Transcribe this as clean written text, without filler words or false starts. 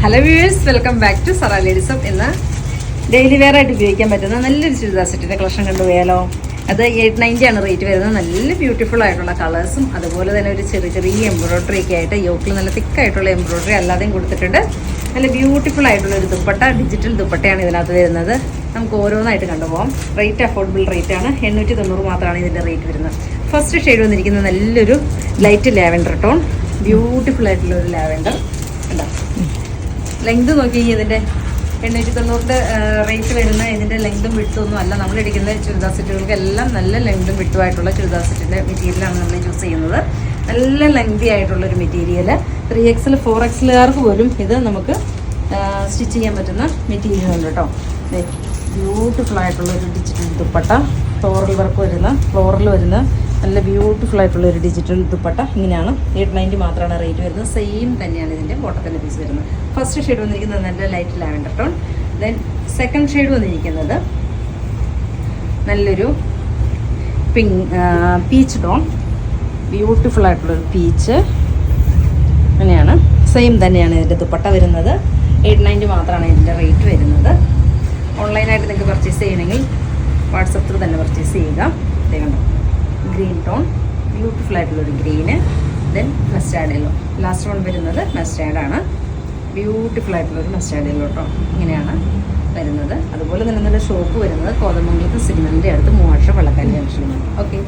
Hello viewers, welcome back to Sara ladies of. ഇന്ന് daily wear ആയിട്ട് ഉപയോഗിക്കാൻ പറ്റുന്ന നല്ലൊരു ചുരിദാർ സെറ്റിൻ്റെ കളക്ഷൻ കണ്ടുപോയാലോ. അത് 890 ആണ് റേറ്റ് വരുന്നത്. നല്ല ബ്യൂട്ടിഫുൾ ആയിട്ടുള്ള കളേഴ്സും അതുപോലെ തന്നെ ഒരു ചെറിയ എംബ്രോയ്ഡറി ഒക്കെ ആയിട്ട് യോക്കിൽ നല്ല തിക്കായിട്ടുള്ള എംബ്രോയ്ഡറി അല്ലാതെയും കൊടുത്തിട്ടുണ്ട്. നല്ല ബ്യൂട്ടിഫുൾ ആയിട്ടുള്ള ഒരു ദുപ്പട്ട, ഡിജിറ്റൽ ദുപ്പട്ടയാണ് ഇതിനകത്ത് വരുന്നത്. നമുക്ക് ഓരോന്നായിട്ട് കണ്ടുപോകാം. റേറ്റ് അഫോർഡബിൾ റേറ്റ് ആണ്. 890 മാത്രമാണ് ഇതിൻ്റെ റേറ്റ് വരുന്നത്. ഫസ്റ്റ് ഷെയ്ഡ് വന്നിരിക്കുന്നത് നല്ലൊരു ലൈറ്റ് ലാവൻഡർ ടോൺ, ബ്യൂട്ടിഫുൾ ആയിട്ടുള്ള ഒരു ലാവൻഡർ. ഉണ്ടോ? ലെങ്ത് നോക്കി ഇതിൻ്റെ 890 റേറ്റ് വരുന്ന ഇതിൻ്റെ ലെങ്തും വിട്ടുമൊന്നും അല്ല. നമ്മൾ എടുക്കുന്ന ചുരിദാർ സെറ്റുകൾക്കെല്ലാം നല്ല ലെങ്തും വിട്ടുമായിട്ടുള്ള ചുരിദാർ സെറ്റിൻ്റെ മെറ്റീരിയലാണ് നമ്മൾ യൂസ് ചെയ്യുന്നത്. നല്ല ലെങ്തി ആയിട്ടുള്ളൊരു മെറ്റീരിയൽ. 3XL 4XLകാർക്ക് പോലും ഇത് നമുക്ക് സ്റ്റിച്ച് ചെയ്യാൻ പറ്റുന്ന മെറ്റീരിയൽ ഉണ്ട് കേട്ടോ. ബ്യൂട്ടിഫുൾ ആയിട്ടുള്ളൊരു ഡിജിറ്റൽ ദുപ്പട്ട, ഫ്ലോറൽ വർക്ക് വരുന്ന ഫ്ലോറിൽ വരുന്ന നല്ല ബ്യൂട്ടിഫുൾ ആയിട്ടുള്ള ഒരു ഡിജിറ്റൽ ദുപ്പട്ട. ഇങ്ങനെയാണ് 890 മാത്രമാണ് റേറ്റ് വരുന്നത്. സെയിം തന്നെയാണ് ഇതിൻ്റെ ബോട്ടത്തിൻ്റെ പീസ് വരുന്നത്. ഫസ്റ്റ് ഷെയ്ഡ് വന്നിരിക്കുന്നത് നല്ല light lavender tone. Then second shade വന്നിരിക്കുന്നത് നല്ലൊരു പീച്ച് ടോൺ, ബ്യൂട്ടിഫുൾ ആയിട്ടുള്ളൊരു പീച്ച്. അങ്ങനെയാണ്. സെയിം തന്നെയാണ് ഇതിൻ്റെ ദുപ്പട്ട വരുന്നത്. 890 മാത്രമാണ് ഇതിൻ്റെ റേറ്റ് വരുന്നത്. ഓൺലൈനായിട്ട് നിങ്ങൾക്ക് പർച്ചേസ് ചെയ്യണമെങ്കിൽ വാട്സപ്പിൽ തന്നെ പർച്ചേസ് ചെയ്യുക. ഇതേ കണ്ടോ, ഗ്രീൻ ടോൺ, ബ്യൂട്ടിഫുൾ ആയിട്ടുള്ളൊരു green. Then mustard yellow. Last one വരുന്നത് മസ്റ്റാർഡാണ്. ബ്യൂട്ടിഫുൾ ആയിട്ടുള്ളൊരു മസ്റ്റാർഡ് യെല്ലോ കേട്ടോ. ഇങ്ങനെയാണ് വരുന്നത്. അതുപോലെ തന്നെ നല്ല ഷോപ്പ് വരുന്നത് കോതമംഗലത്ത് സിഗ്നലിൻ്റെ അടുത്ത് 3 വർഷം വെള്ളക്കാരി ജംഗ്ഷനിലാണ്. ഓക്കെ.